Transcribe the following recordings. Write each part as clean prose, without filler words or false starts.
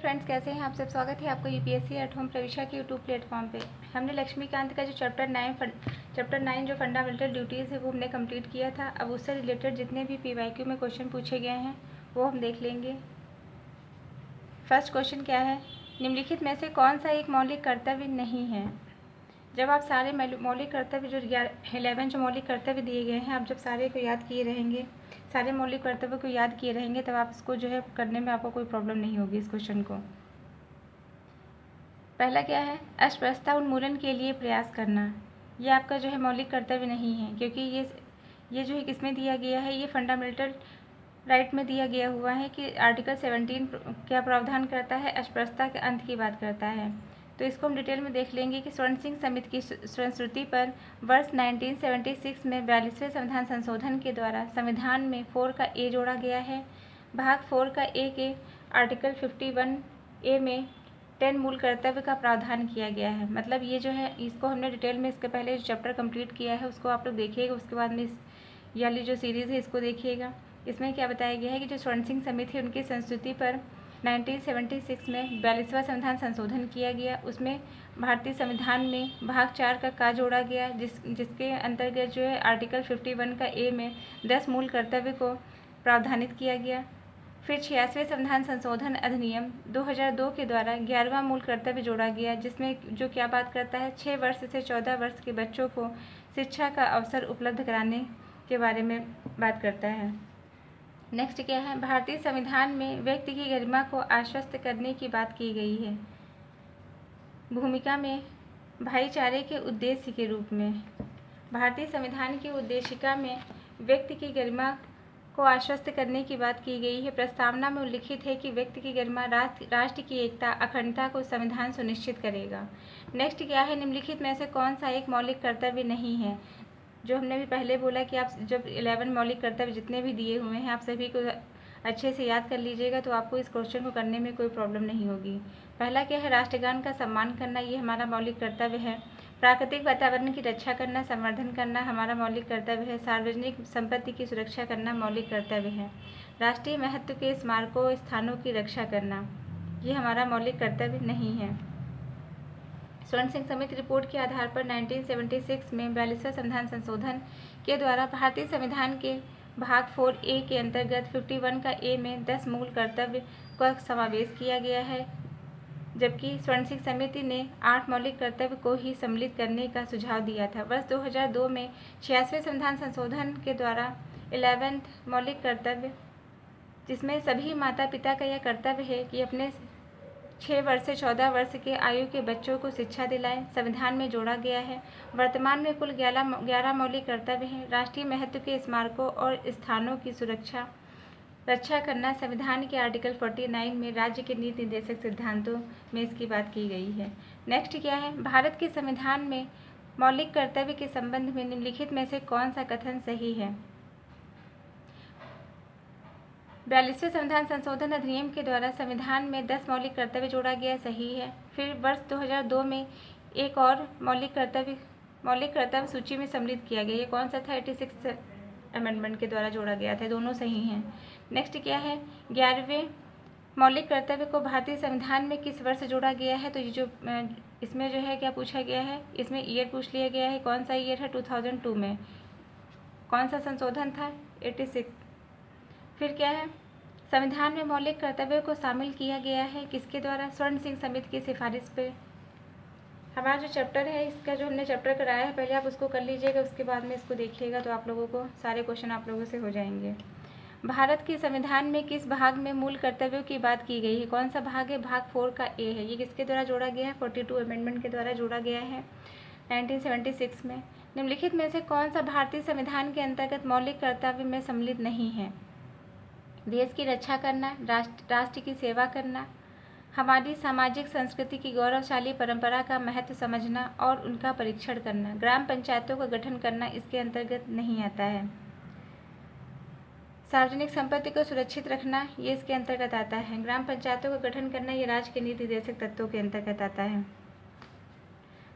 Friends, कैसे हैं आप सब। स्वागत है आपको यूपीएससी एट होम प्रविशा के यूट्यूब प्लेटफॉर्म पे। हमने लक्ष्मीकांत का जो चैप्टर 9 जो फंडामेंटल ड्यूटीज़ है वो हमने कंप्लीट किया था। अब उससे रिलेटेड जितने भी पीवाईक्यू में क्वेश्चन पूछे गए हैं वो हम देख लेंगे। फर्स्ट क्वेश्चन क्या है, निम्नलिखित में से कौन सा एक मौलिक कर्तव्य नहीं है। जब आप सारे मौलिक कर्तव्य जो 11 जो मौलिक कर्तव्य दिए गए हैं, आप जब सारे को याद किए रहेंगे, सारे मौलिक कर्तव्य को याद किए रहेंगे, तब आप इसको जो है करने में आपको कोई प्रॉब्लम नहीं होगी इस क्वेश्चन को। पहला क्या है, अस्पृश्यता उन्मूलन के लिए प्रयास करना। ये आपका जो है मौलिक कर्तव्य नहीं है, क्योंकि ये जो है किसमें दिया गया है, ये फंडामेंटल राइट में दिया गया हुआ है कि आर्टिकल 17 क्या प्रावधान करता है, अस्पृश्यता के अंत की बात करता है। तो इसको हम डिटेल में देख लेंगे कि स्वर्ण सिंह समिति की संस्तुति पर वर्ष 1976 में 42वें संविधान संशोधन के द्वारा संविधान में 4 का ए जोड़ा गया है। भाग 4 का ए के आर्टिकल 51 ए में 10 मूल कर्तव्य का प्रावधान किया गया है। मतलब ये जो है, इसको हमने डिटेल में इसके पहले जो चैप्टर कंप्लीट किया है उसको आप लोग देखिएगा, उसके बाद में इस वाली जो सीरीज़ है इसको देखिएगा। इसमें क्या बताया गया है कि जो स्वर्ण सिंह समिति है उनकी संस्तुति पर 1976 में 42वां संविधान संशोधन किया गया। उसमें भारतीय संविधान में भाग 4 का जोड़ा गया, जिसके अंतर्गत जो है आर्टिकल 51 का ए में 10 मूल कर्तव्य को प्रावधानित किया गया। फिर 86वें संविधान संशोधन अधिनियम 2002 के द्वारा 11वां मूल कर्तव्य जोड़ा गया, जिसमें जो क्या बात करता है, 6 वर्ष से 14 वर्ष के बच्चों को शिक्षा का अवसर उपलब्ध कराने के बारे में बात करता है। नेक्स्ट क्या है, भारतीय संविधान में व्यक्ति की गरिमा को आश्वस्त करने की बात की गई है। भूमिका में भाईचारे के उद्देश्य के रूप में भारतीय संविधान की उद्देशिका में व्यक्ति की गरिमा को आश्वस्त करने की बात की गई है। प्रस्तावना में उल्लिखित है कि व्यक्ति की गरिमा राष्ट्र की एकता अखंडता को संविधान सुनिश्चित करेगा। नेक्स्ट क्या है, निम्नलिखित में से कौन सा एक मौलिक कर्तव्य नहीं है। जो हमने भी पहले बोला कि आप जब 11 मौलिक कर्तव्य जितने भी दिए हुए हैं आप सभी को अच्छे से याद कर लीजिएगा, तो आपको इस क्वेश्चन को करने में कोई प्रॉब्लम नहीं होगी। पहला क्या है, राष्ट्रगान का सम्मान करना, ये हमारा मौलिक कर्तव्य है। प्राकृतिक वातावरण की रक्षा करना, संवर्धन करना हमारा मौलिक कर्तव्य है। सार्वजनिक संपत्ति की सुरक्षा करना मौलिक कर्तव्य है। राष्ट्रीय महत्व के स्मारकों स्थानों की रक्षा करना, ये हमारा मौलिक कर्तव्य नहीं है। स्वर्ण सिंह समिति रिपोर्ट के आधार पर 1976 में 42वां संविधान संशोधन के द्वारा भारतीय संविधान के भाग 4 ए के अंतर्गत 51 का ए में 10 मूल कर्तव्य का समावेश किया गया है, जबकि स्वर्ण सिंह समिति ने 8 मौलिक कर्तव्य को ही सम्मिलित करने का सुझाव दिया था। वर्ष 2002 में 86वें संविधान संशोधन के द्वारा 11th मौलिक कर्तव्य, जिसमें सभी माता पिता का यह कर्तव्य है कि अपने 6 वर्ष से 14 वर्ष के आयु के बच्चों को शिक्षा दिलाएं, संविधान में जोड़ा गया है। वर्तमान में कुल 11 मौलिक कर्तव्य हैं। राष्ट्रीय महत्व के स्मारकों और स्थानों की रक्षा करना संविधान के आर्टिकल 49 में राज्य के नीति निर्देशक सिद्धांतों में इसकी बात की गई है। नेक्स्ट क्या है, भारत के संविधान में मौलिक कर्तव्य के संबंध में निम्नलिखित में से कौन सा कथन सही है। 42वें संविधान संशोधन अधिनियम के द्वारा संविधान में 10 मौलिक कर्तव्य जोड़ा गया, सही है। फिर वर्ष 2002 में एक और मौलिक कर्तव्य सूची में सम्मिलित किया गया। ये कौन सा था, 86 अमेंडमेंट के द्वारा जोड़ा गया था। दोनों सही हैं। नेक्स्ट क्या है, 11वें मौलिक कर्तव्य को भारतीय संविधान में किस वर्ष जोड़ा गया है। तो ये जो इसमें जो है क्या पूछा गया है, इसमें ईयर पूछ लिया गया है। कौन सा ईयर है, 2002 में। कौन सा संशोधन था, 86। फिर क्या है, संविधान में मौलिक कर्तव्यों को शामिल किया गया है किसके द्वारा, स्वर्ण सिंह समिति की सिफारिश पे। हमारा जो चैप्टर है, इसका जो हमने चैप्टर कराया है, पहले आप उसको कर लीजिएगा, उसके बाद में इसको देखिएगा, तो आप लोगों को सारे क्वेश्चन आप लोगों से हो जाएंगे। भारत के संविधान में किस भाग में मूल कर्तव्यों की बात की गई है। कौन सा भाग है, भाग 4 का ए है। ये किसके द्वारा जोड़ा गया है, 42 अमेंडमेंट के द्वारा जोड़ा गया है 1976 में। निम्नलिखित में से कौन सा भारतीय संविधान के अंतर्गत मौलिक कर्तव्य में सम्मिलित नहीं है। देश की रक्षा करना, राष्ट्र की सेवा करना, हमारी सामाजिक संस्कृति की गौरवशाली परंपरा का महत्व समझना और उनका परीक्षण करना, ग्राम पंचायतों का गठन करना इसके अंतर्गत नहीं आता है। सार्वजनिक संपत्ति को सुरक्षित रखना, ये इसके अंतर्गत आता है। ग्राम पंचायतों का गठन करना, ये राज्य के नीति निर्देशक तत्वों के अंतर्गत आता है।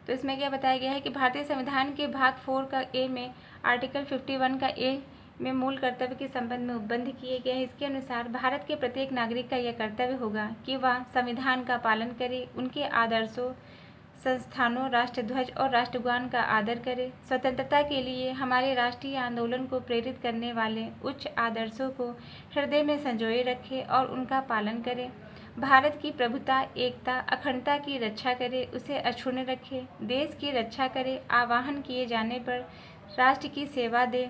तो इसमें क्या बताया गया है कि भारतीय संविधान के भाग 4 का ए में आर्टिकल 51 का ए में मूल कर्तव्य के संबंध में उपबंध किए गए हैं। इसके अनुसार भारत के प्रत्येक नागरिक का यह कर्तव्य होगा कि वह संविधान का पालन करे, उनके आदर्शों, संस्थानों, राष्ट्रध्वज और राष्ट्रगान का आदर करे, स्वतंत्रता के लिए हमारे राष्ट्रीय आंदोलन को प्रेरित करने वाले उच्च आदर्शों को हृदय में संजोए रखे और उनका पालन करे, भारत की प्रभुता, एकता, अखंडता की रक्षा करे, उसे अक्षुण्ण रखे, देश की रक्षा करे, आह्वान किए जाने पर राष्ट्र की सेवा दे,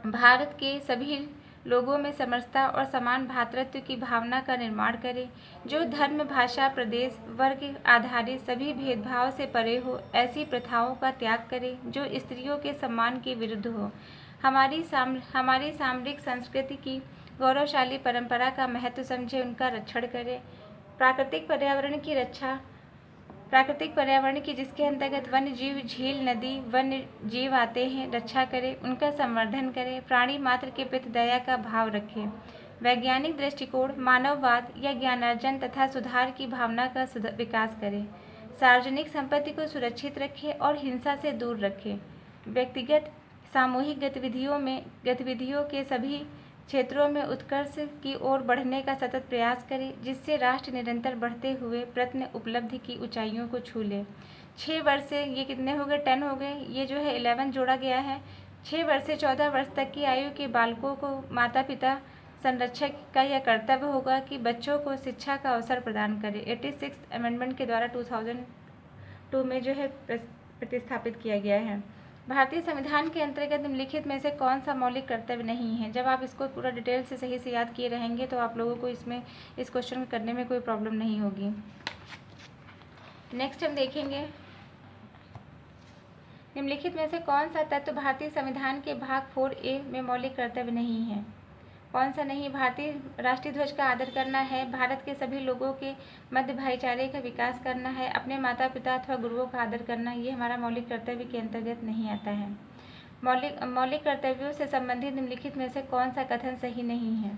भारत के सभी लोगों में समरसता और समान भ्रातृत्व की भावना का निर्माण करे, जो धर्म, भाषा, प्रदेश, वर्ग आधारित सभी भेदभाव से परे हो, ऐसी प्रथाओं का त्याग करे जो स्त्रियों के सम्मान के विरुद्ध हो, हमारी सामरिक संस्कृति की गौरवशाली परंपरा का महत्व समझे, उनका रक्षण करे, प्राकृतिक पर्यावरण की जिसके अंतर्गत वन्य जीव, झील, नदी, वन्य जीव आते हैं, रक्षा करे, उनका संवर्धन करे, प्राणी मात्र के प्रति दया का भाव रखे, वैज्ञानिक दृष्टिकोण, मानववाद या ज्ञानार्जन तथा सुधार की भावना का विकास करे, सार्वजनिक संपत्ति को सुरक्षित रखे और हिंसा से दूर रखे, व्यक्तिगत सामूहिक गतिविधियों के सभी क्षेत्रों में उत्कर्ष की ओर बढ़ने का सतत प्रयास करे, जिससे राष्ट्र निरंतर बढ़ते हुए प्रयत्न उपलब्धि की ऊंचाइयों को छू ले। 6 वर्ष से ये कितने हो गए, 10 हो गए, ये जो है 11 जोड़ा गया है। 6 वर्ष से 14 वर्ष तक की आयु के बालकों को माता पिता संरक्षक का यह कर्तव्य होगा कि बच्चों को शिक्षा का अवसर प्रदान करे। 86 अमेंडमेंट के द्वारा 2002 में जो है प्रतिस्थापित किया गया है। भारतीय संविधान के अंतर्गत निम्नलिखित में से कौन सा मौलिक कर्तव्य नहीं है? जब आप इसको पूरा डिटेल से सही से याद किए रहेंगे तो आप लोगों को इस क्वेश्चन करने में कोई प्रॉब्लम नहीं होगी। नेक्स्ट हम देखेंगे निम्नलिखित में से कौन सा तत्व भारतीय संविधान के भाग 4A में मौलिक कर्तव्य नहीं है? कौन सा नहीं? भारतीय राष्ट्रीय ध्वज का आदर करना है, भारत के सभी लोगों के मध्य भाईचारे का विकास करना है, अपने माता पिता अथवा गुरुओं का आदर करना, ये हमारा मौलिक कर्तव्य के अंतर्गत नहीं आता है। मौलिक कर्तव्यों से संबंधित निम्नलिखित में से कौन सा कथन सही नहीं है?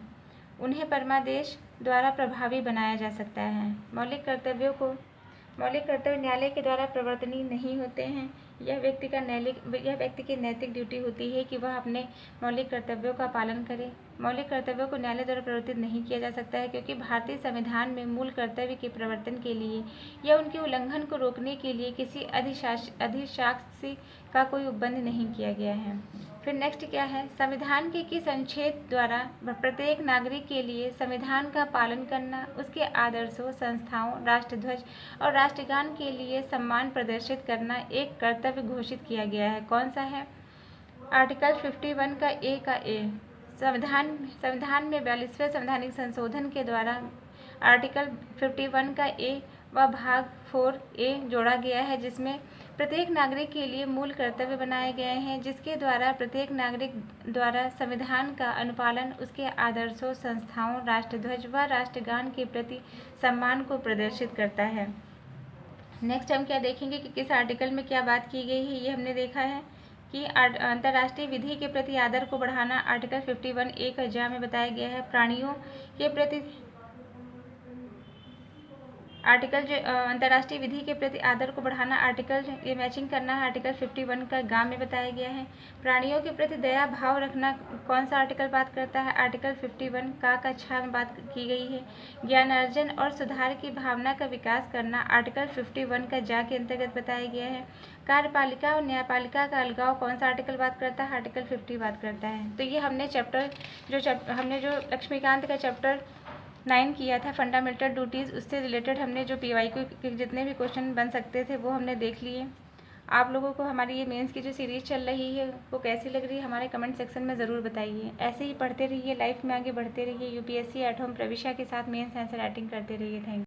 उन्हें परमादेश द्वारा प्रभावी बनाया जा सकता है। मौलिक कर्तव्य न्यायालय के द्वारा प्रवर्तनीय नहीं होते हैं। यह व्यक्ति की नैतिक ड्यूटी होती है कि वह अपने मौलिक कर्तव्यों का पालन करे। मौलिक कर्तव्यों को न्यायालय द्वारा प्रवर्तित नहीं किया जा सकता है, क्योंकि भारतीय संविधान में मूल कर्तव्य के प्रवर्तन के लिए या उनके उल्लंघन को रोकने के लिए किसी अधिशासी का कोई उपबंध नहीं किया गया है। फिर नेक्स्ट क्या है? संविधान के किस अनुच्छेद द्वारा प्रत्येक नागरिक के लिए संविधान का पालन करना, उसके आदर्शों, संस्थाओं, राष्ट्रध्वज और राष्ट्रगान के लिए सम्मान प्रदर्शित करना एक कर्तव्य घोषित किया गया है? कौन सा है? आर्टिकल 51 का A संविधान में 42वें संवैधानिक संशोधन के द्वारा आर्टिकल 51 का A व भाग 4A जोड़ा गया है, जिसमें प्रत्येक नागरिक के लिए मूल कर्तव्य बनाए गए हैं, जिसके द्वारा प्रत्येक नागरिक द्वारा संविधान का अनुपालन, उसके आदर्शों, संस्थाओं, राष्ट्रध्वज व राष्ट्रगान के प्रति सम्मान को प्रदर्शित करता है। नेक्स्ट हम क्या देखेंगे कि किस आर्टिकल में क्या बात की गई है। ये हमने देखा है कि अंतर्राष्ट्रीय विधि के प्रति आदर को बढ़ाना आर्टिकल 51A का जा में बताया गया है। प्राणियों के प्रति आर्टिकल जो अंतर्राष्ट्रीय विधि के प्रति आदर को बढ़ाना आर्टिकल ये मैचिंग करना है आर्टिकल 51 का गा में बताया गया है। प्राणियों के प्रति दया भाव रखना कौन सा आर्टिकल बात करता है? आर्टिकल 51 का छा में बात की गई है। ज्ञानार्जन और सुधार की भावना का विकास करना आर्टिकल 51 का जा के अंतर्गत बताया गया है। कार्यपालिका और न्यायपालिका का अलगाव कौन सा आर्टिकल बात करता है? आर्टिकल 50 बात करता है। तो ये हमने हमने जो लक्ष्मीकांत का चैप्टर 9 किया था, फंडामेंटल ड्यूटीज़, उससे रिलेटेड हमने जो PYQ के जितने भी क्वेश्चन बन सकते थे वो हमने देख लिए। आप लोगों को हमारी ये मेंस की जो सीरीज़ चल रही है वो कैसी लग रही है हमारे कमेंट सेक्शन में ज़रूर बताइए। ऐसे ही पढ़ते रहिए, लाइफ में आगे बढ़ते रहिए। UPSC एट होम प्रविशा के साथ मेंस आंसर राइटिंग करते रहिए। Thank you.